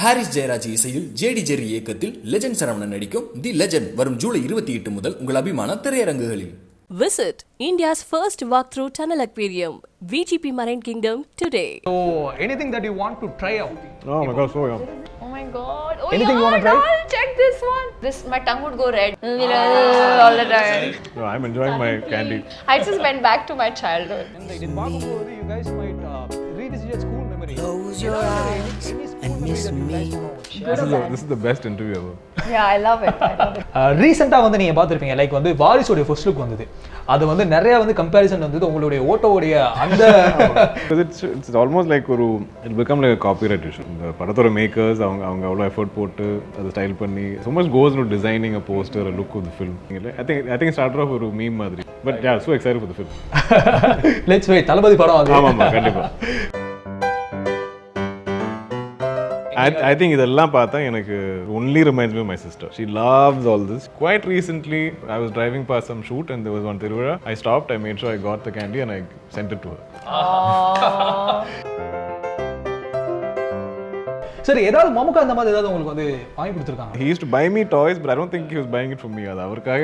Harris Jayaraj இசையில் ஜேடி ஜெர்ரி இயக்கத்தில் Legend Saravanan நடிக்கும் தி லெஜண்ட் வரும் ஜூலை 28 முதல் உங்கள் அபிமான திரையரங்குகளில். Visit India's first walk-through tunnel aquarium, VGP Marine Kingdom today. So, anything that you want to try out? Oh my god, so yum. Oh my god. Oh, anything you want to try? Check this one. My tongue would go red all the time. No, I'm enjoying my candy. I just went back to my childhood. You guys might revisit school memories. Close your eyes and miss me. This is the best interview ever. Yeah, I love it. ரீசெண்டா வந்து நீங்க பாத்திருப்பீங்க like வந்து வாரிசோட first look வந்தது. அது வந்து நிறைய வந்து comparison வந்தது உங்களுடைய ஓட்டோடைய அந்த it's almost like ஒரு it become like a copyright issue. இந்த படத்தோட மேக்கர்ஸ் அவங்க அவ்வளவு எஃபோர்ட் போட்டு அதை ஸ்டைல் பண்ணி so much goes into designing a poster, a look of the film. I think it started off ஒரு meme மாதிரி. But yeah, so excited for the film. Let's wait. Thalapathy படம் அது. ஆமா கண்டிப்பா. I think இதெல்லாம் பார்த்தா எனக்கு only reminds me of my sister. She loves all this. Quite recently, I was driving past some shoot and there was one Tiruvira. I stopped, I made sure I got the candy and I sent it to her. சரி ஏதாவது மமுக்கா அந்த மாதிரி ஏதாவது உங்களுக்கு வந்து வாங்கி கொடுத்திருக்காங்க? He used to buy me toys, but I don't think he was buying it for me. அது அவர்க்காக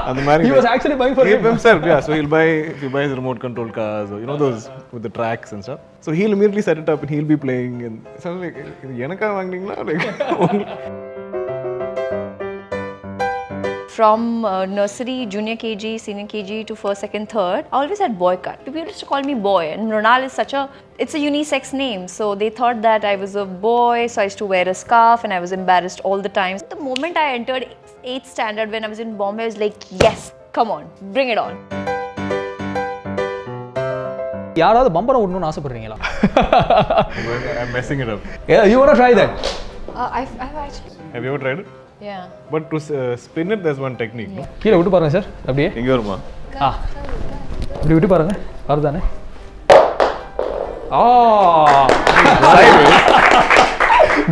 அந்த மாதிரி He was actually buying for himself. Yeah, so he buys remote control cars or you know those with the tracks and stuff. So he'll immediately set it up and he'll be playing and it sounds like எனக்கா வாங்குனீங்களா like From nursery, junior KG, senior KG to first, second, third, I always had boy cut. People used to call me boy, and Mrunal is it's a unisex name. So they thought that I was a boy, so I used to wear a scarf and I was embarrassed all the time. The moment I entered 8th standard when I was in Bombay, I was like, yes, come on, bring it on. யாராவது பம்பரம் ஓடணும்னு ஆசைப்படுறீங்களா? I'm messing it up. Yeah, you want to try that? I've actually. Have you ever tried it? Yeah. But to spin it, there's one technique, no? கீழே விட்டு பாருங்க sir அப்படியே எங்க வருமா? இப்படி விட்டு பாருங்க வருதானே?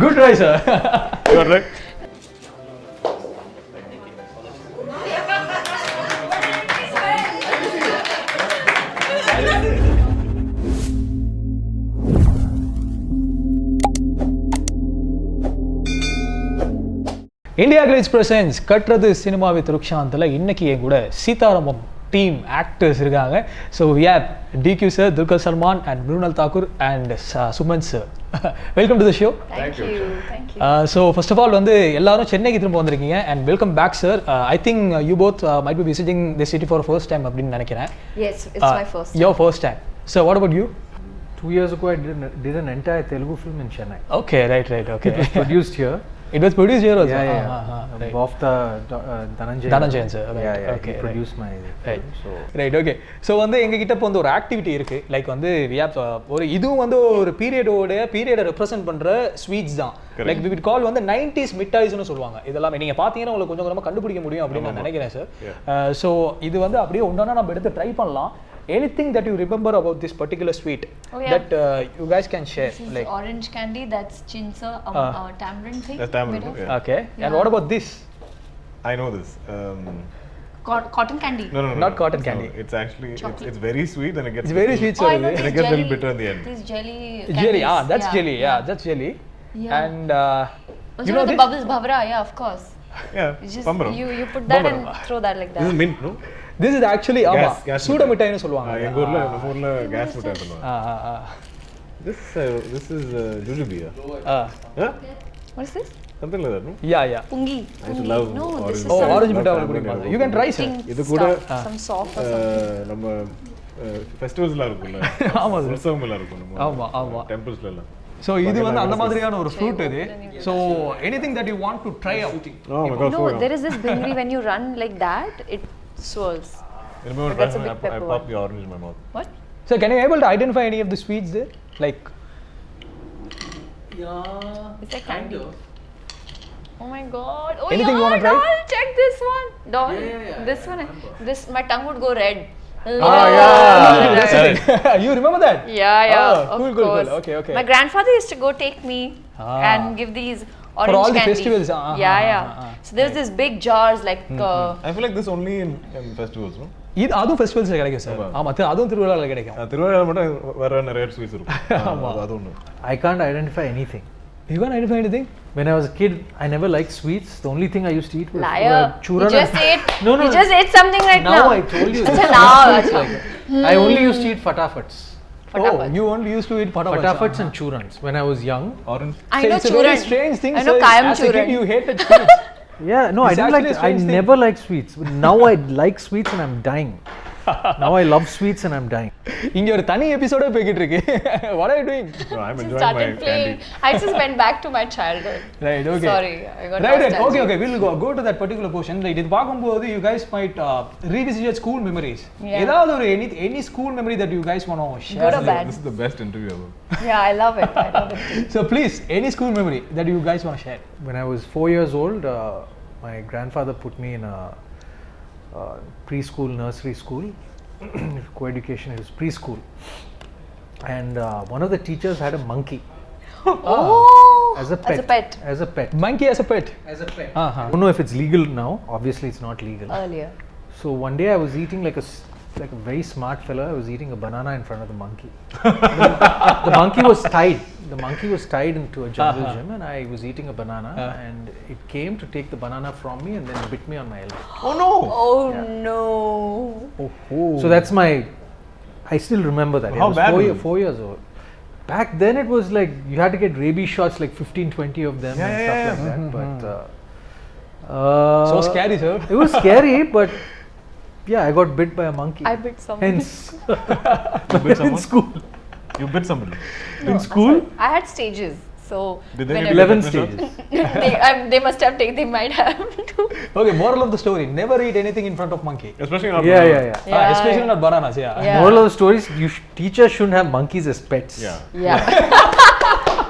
Good try, sir. You are right. Indiaglitz presents கட்றது சினிமா வித் ருக்ஷாந்த்ல இன்னைக்கு என் கூட Sita Ramam டீம் ஆக்டர்ஸ் இருக்காங்க. So we have DQ sir, Dulquer Salmaan and Mrunal Thakur and Sumanth sir. Welcome to the show. Thank you. So first of all வந்து எல்லாரும் சென்னைக்கு திரும்ப வந்திருக்கீங்க and welcome back sir. I think you both might be visiting the city for the first time அப்படின்னு நினைக்கிறேன். Yes, it's my first time. Your first time. So what about you? 2 years ago, I did an entire Telugu film in Chennai. Okay, right. Okay. It was produced here. It was produced here also? Yeah. Right. Of the Dhananjayan sir. Right. Yeah. Okay, he produced my film. Right, okay. So வந்து எங்ககிட்ட இப்போ வந்து ஒரு activity இருக்கு like வந்து we have ஒரு இதுவும் வந்து ஒரு பீரியடை ரெப்ரசென்ட் பண்ற ஸ்வீட்ஸ் தான். லைக் we would call வந்து 90s மிட்டாய்ஸ்னு சொல்லுவாங்க. இதெல்லாம் நீங்க பாத்தீங்கன்னா உங்களுக்கு கொஞ்சம் கொஞ்சமா கண்டுபிடிக்க முடியும் அப்படின்னு நான் நினைக்கிறேன் சார். ஸோ இது வந்து அப்படியே ஒன்றா நம்ம எடுத்து ட்ரை பண்ணலாம். Anything that you remember about this particular sweet that you guys can share? This is like orange candy, that's chinsa, tamarind thing. That's tamarind. Yeah. Okay. Yeah. And what about this? I know this. Cotton candy. No. Not cotton candy. No, it's actually it's very sweet and it gets. It's very sweet, Oh, sir. I know And this it gets a jelly. little bitter in the end. This jelly. Jelly, candies. that's jelly. Yeah, that's jelly. Yeah. And Also you know the this? bubbles, bhavra, yeah, of course. Yeah. You just bambaram. you put that Bambaram. and throw that like that. This is mint, no? This is actually gas சூட மிட்டாய்னு சொல்லுவாங்க. எங்க ஊர்ல gas மிட்டாய் சொல்லுவாங்க. This is jujubia. What is this? Something like that, no? Yeah. Pungi. I used to love No, this orange. is Oh, some orange மிட்டாய் குடிப்பாங்க. You can try sir. இது கூட some soft or something. நம்ம ஃபெஸ்டிவல்ஸ்லாம் இருக்கும்ல. ஆமா sir. உற்சவம்லாம் இருக்கும் நம்ம. ஆமா. டெம்பிள்ஸ்ல எல்லாம். So இது வந்து அந்த மாதிரியான ஒரு ஃப்ரூட் இது. So anything that you want to try out. Oh my god. No, there is this bhingri when you run like that, it swirls. Remember That's a when big I pepper popped the orange in my mouth. What? So can you able to identify any of the sweets there? Like It's like candy. Oh my god. Oh, Anything you yeah, wanna try? doll, check this one. Doll. This one. My tongue would go red. You remember that? Yeah. Cool. Course. Okay. My grandfather used to go take me and give these orange all the candy. festivals. So there's this big jars like. I feel like this only in festivals, no? இது அதுவும் ஃபெஸ்டிவல்ஸ்ல கிடைக்கும் sir. ஆமா அதுவும் திருவிழால கிடைக்கும். திருவிழால மட்டும் வர நிறைய ஸ்வீட்ஸ் இருக்கும். அது ஒண்ணு. I can't identify anything. You can't identify anything? When I was a kid, I never liked sweets. The only thing I used to eat was Liar. churran. You just ate. No. You just ate something right now. Now I told you. Acha, this. now, It's acha. like- I only used to eat fatafats. Oh, you only used to eat patafats. Fatafats and churrans when I was young. Orange. I know It's a very churran. strange thing. I know sir. kayam As a kid, churran. you hated sweets. Yeah, no, I It's didn't like. actually a I strange thing. never liked sweets. But now I like sweets and I'm dying. Now I love sweets and I'm dying. இங்க ஒரு தனி எபிசோட போய்கிட்டு இருக்கு. What are you doing? No, I'm Just enjoying my started playing. candy. I just went back to my childhood. Right, okay. Sorry, I got Right. nostalgic. Okay. We'll go to that particular portion. Right. இது பாக்கும்போது you guys might revisit your school memories. Yeah. ஏதாவது ஒரு any school memory that you guys want to share? Good or bad? This is the best interview ever. Yeah, I love it. I love it. So please, any school memory that you guys want to share? When I was 4 years old, my grandfather put me in a preschool, nursery school. Co-education, it was preschool. And one of the teachers had a monkey Oh, as a pet. As a pet. Monkey as a pet. As a pet. Uh-huh. I don't know if it's legal now. Obviously, it's not legal. Earlier. So one day I was eating like a very smart fellow. I was eating a banana in front of the monkey. The monkey was tied. The monkey was tied into a jungle gym, and I was eating a banana, and it came to take the banana from me, and then bit me on my elbow. Oh no. Oh Yeah. no. So that's my. I still remember that. How I was bad was 4 years old. Back then it was like you had to get rabies shots, like 15-20 of them and stuff like that. But So scary, sir. it was scary, but yeah, I got bit by a monkey. I bit someone. Hence, You bit in someone? school. You bit somebody. In school, I had stages. So Did they whenever- give you 11 tetanus shots? stages. they must have taken. They might have to. Okay, moral of the story: never eat anything in front of monkey. Especially not Yeah, banana. yeah, yeah. Yeah, Especially yeah. not bananas. Yeah. Yeah. Moral of the story is teachers shouldn't have monkeys as pets. Yeah. Yeah.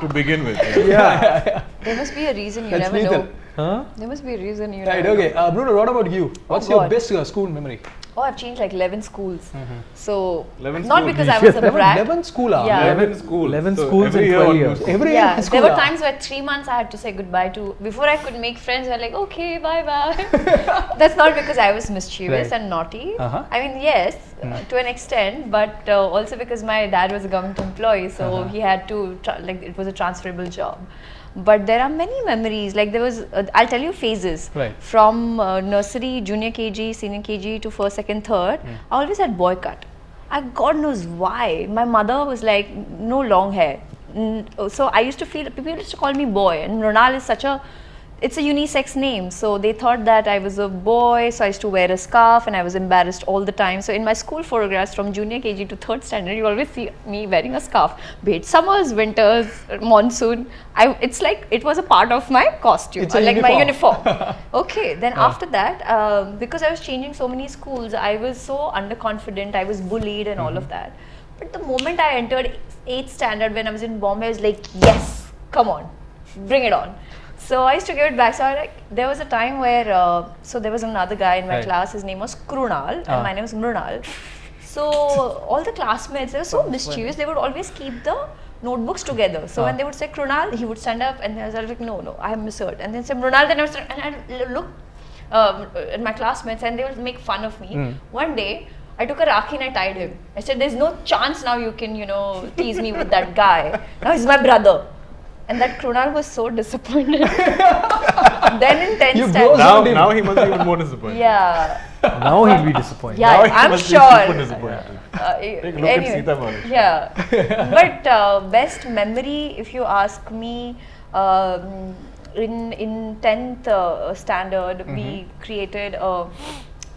To begin with. Yeah. There must be a reason you That's never lethal. know. Huh? There must be a reason you Right. never Okay. Bruno, what about you? What's your God. best school memory? know. Oh, I've changed like 11 schools. So 11 not schools. because I was a brat. 11 school. Yeah. 11 schools. 11 So schools every in year 12 one years. new school. Every Yeah, year there school. were times where 3 months I had to say goodbye to. Before I could make friends, I was like, okay, bye bye. That's not because I was mischievous Right. and naughty. Uh-huh. I mean, yes, to an extent, but also because my dad was a government employee, so he had to it was a transferable job. But there are many memories. Like there was, I'll tell you phases. Right. From nursery, junior KG, senior KG to first, second, third. I always had boy cut. God knows why. My mother was like, no long hair. So I used to feel, people used to call me boy, and Mrunal is such a, it's a unisex name, so they thought that I was a boy, so I used to wear a scarf and I was embarrassed all the time. So in my school photographs from junior KG to third standard, you always see me wearing a scarf, be it summers, winters, monsoon. It's like it was a part of my costume, It's a like my uniform. uniform. Okay, then after that, because I was changing so many schools, I was so underconfident, I was bullied and all of that. But the moment I entered 8th standard when I was in Bombay, I was like, yes, come on, bring it on. So I used to give it back. So there was a time where, so there was another guy in my Right. class, his name was Krunal and my name was Mrunal. So all the classmates, they were so mischievous, they would always keep the notebooks together. So when they would say Krunal, he would stand up and I was like, no, I have misheard. And then say Mrunal, then I was, and I look at my classmates and they would make fun of me. One day, I took a rakhi and I tied him. I said, there's no chance now you can, tease me with that guy. Now he's my brother. And that Krunal was so disappointed. Then in 10th You standard. grow Now he must be even more disappointed. Yeah. Now he'll be disappointed. Yeah, Now he I'm must be sure. super disappointed. Take a look at Anyway, Sita Ramam. yeah. But best memory, if you ask me, in 10th standard, we created a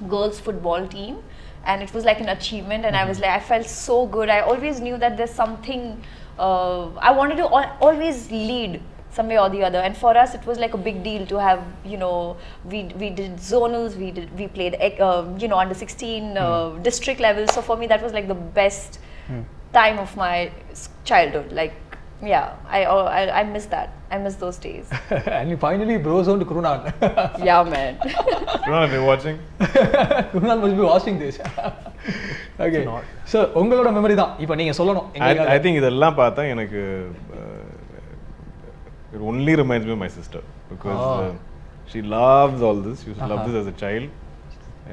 girls football team. And it was like an achievement, and I was like, I felt so good. I always knew that there's something, I wanted to always lead some way or the other. And for us, it was like a big deal to have, we did zonals, we played, under 16 district levels. So for me, that was like the best time of my childhood. Like, yeah, I miss that. I miss those days. And you finally bros on to Krunal. Yeah, man. Krunal, if you're watching, Krunal must be watching this. Okay. So, உங்களோட memory தான் இப்போ நீங்க சொல்லணும். I think இதெல்லாம் பார்த்தா எனக்கு it only reminds me of my sister because she loves all this. She used to love this as a child,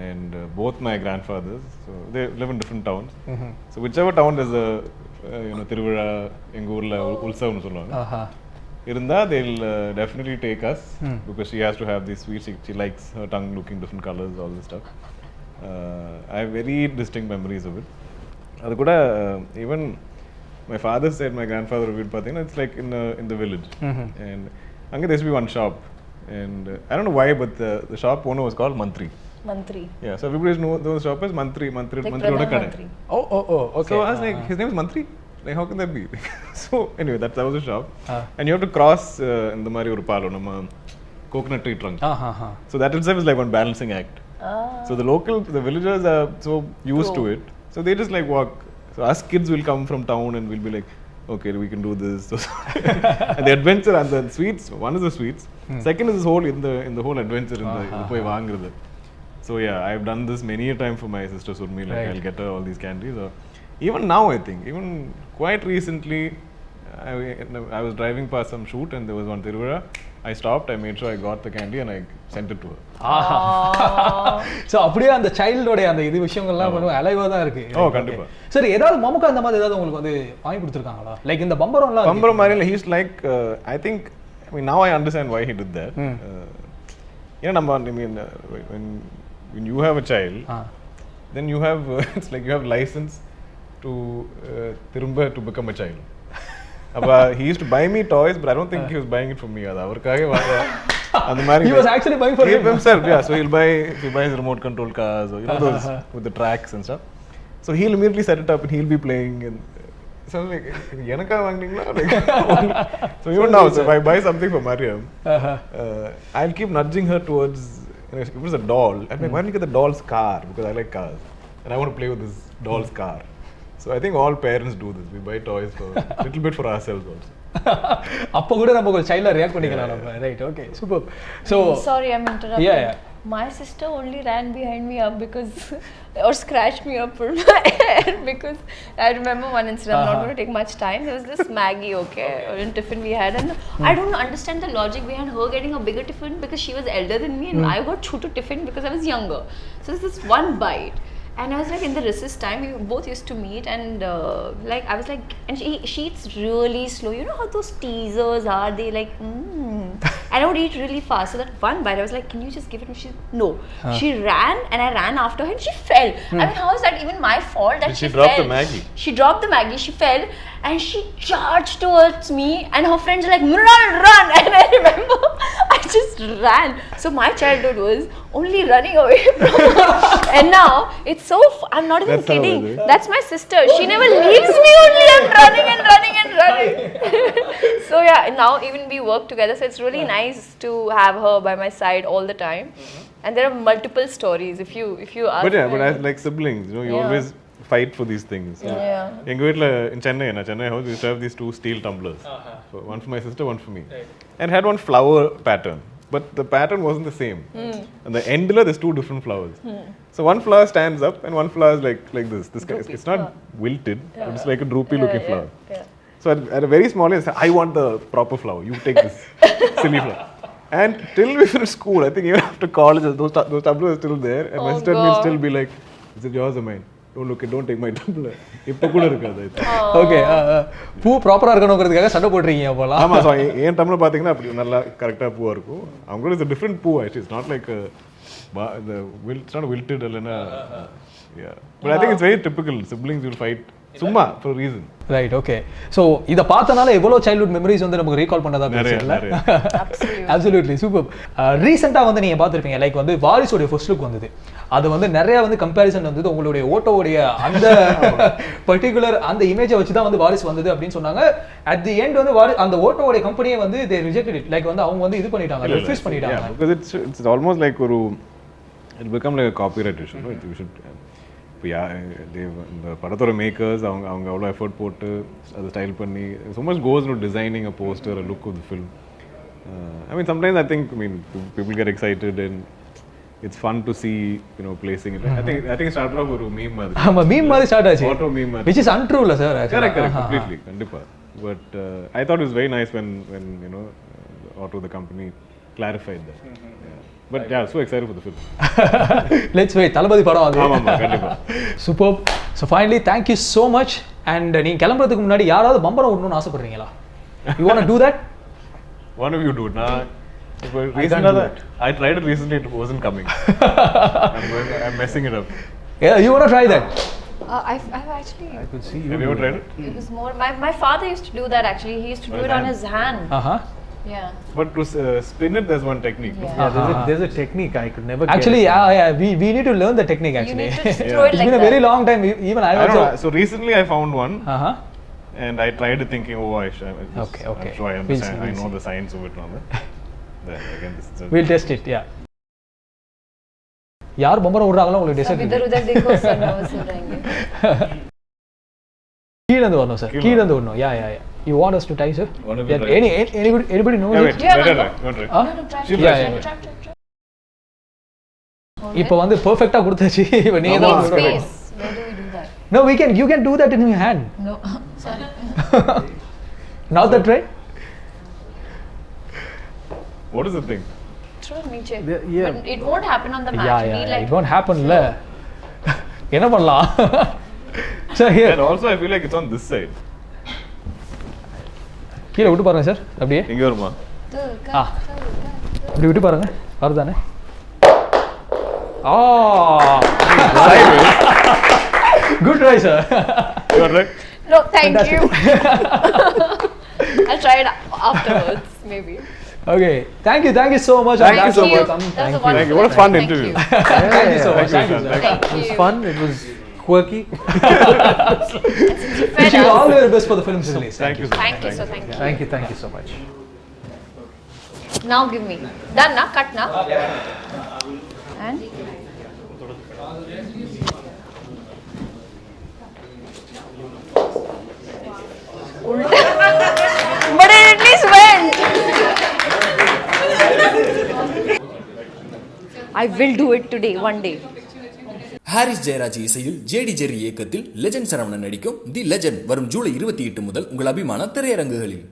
and both my grandfathers, so they live in different towns. So whichever town there's a திருவிழா எங்க ஊர்ல உற்சவம்னு சொல்லுவாங்க. Irunda, they'll definitely take us because she has to have these sweets. She likes her tongue looking different colors, all this stuff. I have very distinct memories of it. Adu kuda even my father said my grandfather would pathina it's like in the village. And anga there used to be one shop, and I don't know why, but the shop owner was called Mantri. Yeah, so everybody knows the shop as Mantri oda kada. Oh, okay. So I was like, his name is Mantri? Like, how can that be? So anyway, that was a shop. And you have to cross in the mari oru palo nama coconut tree trunk. So that itself is like one balancing act. So the villagers are so used to it, so they just like walk. So us kids will come from town and we'll be like, okay, we can do this. And the adventure and the sweets, one is the sweets, second is this whole in the whole adventure in the poi vaangradhu. So yeah, I've done this many a time for my sister Surmi, like I'll get her all these candies. Or even now, I think, even quite recently, I was driving past some shoot and there was one Tiruvara. I stopped, I made sure I got the candy and I sent it to her. So அப்படியே அந்த சைல்டோட அந்த இது விஷயங்கள்லாம் ரொம்ப அலைவா தான் இருக்கு. கண்டிப்பா. சரி, ஏதாவது மமுக்கு அந்த மாதிரி ஏதாவது உங்களுக்கு வந்து வாங்கி கொடுத்திருக்காங்களா? லைக் இந்த பம்பரம் மாதிரி he's like I think, I mean now I understand why he did that. When you have a child, then you have it's like you have license to tirumba to become a child. He used to buy me toys, but I don't think he was buying it for me. He was actually buying for himself. Yeah, so he'll buy his remote control cars, or those with the tracks and stuff. So he'll immediately set it up and he'll be playing. And so I'm like, "Yanaka vaangninga?" So even now, so if I buy something for Mariam, I'll keep nudging her towards. If it was a doll, I'm like, why don't you get the doll's car? Because I like cars and I want to play with this doll's car. So I think all parents do this. We buy toys for a little bit for ourselves also. அப்போ கூட நம்ம ஒரு சைல்டா react பண்ணிக்கலாம் நம்ம. Right, okay, super. So sorry, I'm interrupting. Yeah. My sister only ran behind me up because or scratched me up for my hair because I remember one incident. I'm not going to take much time. There was this Maggie, okay, in tiffin we had, and I don't understand the logic behind her getting a bigger tiffin because she was elder than me, and I got chotu tiffin because I was younger. So there's this one bite. And I was like, in the recess time, we both used to meet, and like I was like, and she eats really slow. You know how those teasers are? They like, and I would eat really fast. So that one bite, I was like, can you just give it? And no. She ran, and I ran after her, and she fell. I mean, how is that even my fault that she dropped fell? the Maggie. She dropped the Maggie. She fell, and she charged towards me, and her friends were like, Mrunal, run! And I remember I just ran. So my childhood was only running away from her. And now it's so I'm not even kidding. That's my sister. She never leaves me. Only I'm running and running and running. So yeah, now even we work together. So it's really nice to have her by my side all the time. And there are multiple stories. If you ask. But as like siblings, you always fight for these things. In Chennai house, we used to have these two steel tumblers. So one for my sister, one for me. And had one flower pattern. But the pattern wasn't the same. And the end there's two different flowers. So one flower stands up and one flower is like this. This guy, it's not wilted, but it's like a droopy looking flower. So at a very small age, I want the proper flower. You take this silly flower. And till we finished school, I think even after college, those tumblers are still there. And my sister will still be like, is it yours or mine? Don't take my tumbler. இப்போ கூட இருக்காது. Okay, பூ ப்ராப்பரா இருக்கணும்ங்கிறதுக்காக சண்டை போடுறீங்க போல. ஆமா, so ஏன் டம்ளர் பாத்தீங்கன்னா அப்படி நல்லா கரெக்ட்டா பூவா இருக்கும். அவங்களோட இஸ் a different பூ actually. It's not like it's not wilted இல்லனா. Yeah. But I think it's very typical. Siblings will fight சும்மா for a reason. Right, okay. So இதை பார்த்தனால எவ்வளோ சைல்ட்ஹுட் மெமரிஸ் வந்து நமக்கு ரீகால் பண்ணதா பேசுறீங்களா? Absolutely super. ரீசெண்டாக வந்து நீங்கள் பார்த்துருப்பீங்க, லைக் வந்து வாரிசோடைய ஃபர்ஸ்ட் லுக் வந்தது. அது வந்து நிறைய வந்து கம்பேரிசன் வந்தது. உங்களுடைய ஓட்டோடைய அந்த பர்டிகுலர் அந்த இமேஜை வச்சு தான் வந்து வாரிசு வந்தது அப்படின்னு சொன்னாங்க. அட் தி எண்ட் வந்து அந்த ஓட்டோடைய கம்பெனியை வந்து தே ரிஜெக்டட் இட். லைக் வந்து அவங்க வந்து இது பண்ணிட்டாங்க, ரெஃப்யூஸ் பண்ணிட்டாங்க. Because it's almost like it become like a copyright issue. Right? We should இந்த படத்தோட மேக்கர்ஸ் அவங்க அவ்வளோ எஃபர்ட் போட்டு அதை ஸ்டைல் பண்ணி so much goes into designing a poster, a look of the film. I mean sometimes I think people get excited and it's fun to see placing it. I think it started off ஒரு meme மாதிரி. ஆமா, meme மாதிரி start ஆச்சு. Auto meme மாதிரி. Which is untrue இல்ல sir? Correct, completely. கண்டிப்பா. But I thought it was very nice when Auto the company clarified that. But yeah, so excited for the film. Let's wait. தளபதி படம் அது. ஆமா, கண்டிப்பா. Superb. So finally, thank you so much. And நீங்க கிளம்பறதுக்கு முன்னாடி யாராவது பம்பரம் விடணும்னு ஆசைப்படுறீங்களா? You want to do that? One of you do it. Nah. I tried it recently, it wasn't coming. I'm messing it up. Yeah, you want to try that? I've actually. I could see you. Have you ever tried it? It was more. My father used to do that actually. He used to do it on his hand. Yeah. But to spin it, there's one technique. Yeah. There's a technique I could never Actually, get. we need to learn the technique actually. You need to throw it It's like been a that. very long time. Even I I don't also. know. So recently I found one. And I tried it thinking, I'm sure I understand. I know the science of it. Then again, this is We'll test it. Yeah. யார் பம்பரம் விடுறாங்களோ உங்களுக்கு सब decide इधर उधर देखो सब nervous हो जाएंगे. கீழ இருந்து வரணும் சார். கீழ இருந்து வரணும். Yeah. You want us to tie sir? Anybody knows it? Do you have mango? Don't try. No, try. Try. இப்போ வந்து பெர்ஃபெக்ட்டா கொடுத்தாச்சு. இப்போ நீங்க We தான் need space. Where do we do that? No, you can do that in your hand. No, sorry. Now that right? What is the thing? Throw it niche. Yeah. But it won't happen on the mat. Yeah. We like. It won't happen la. என்ன பண்ணலாம்? Sir here. And also I feel like it's on this side. கீழ விட்டு பாருங்க sir. அப்படியே. எங்க வருமா? இப்படி விட்டு பாருங்க. வருதானே? Good try sir. You are right. No, thank you. I'll try it afterwards, maybe. Okay. Thank you so much. Thank you so much. That was a Thank Thank you. wonderful What a fun episode. interview. Thank you so much. Thank you sir. Thank It was you. fun. It was quirky. Wish you all the very best for the film's release. Thank you so much. Thank you Thank you so much. Now give me. Done na? Cut na? And? But it at least went. I will do it today, one day. Harris Jayaraj இசையில் ஜேடி ஜெர்ரி இயக்கத்தில் Legend Saravanan நடிக்கும் The legend வரும் ஜூலை 28 முதல் உங்கள் அபிமான திரையரங்குகளில்.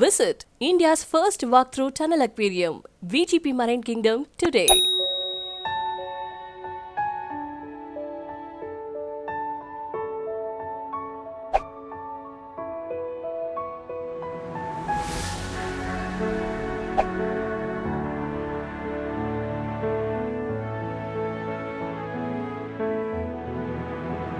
Visit India's first walkthrough tunnel aquarium, VGP Marine Kingdom, today.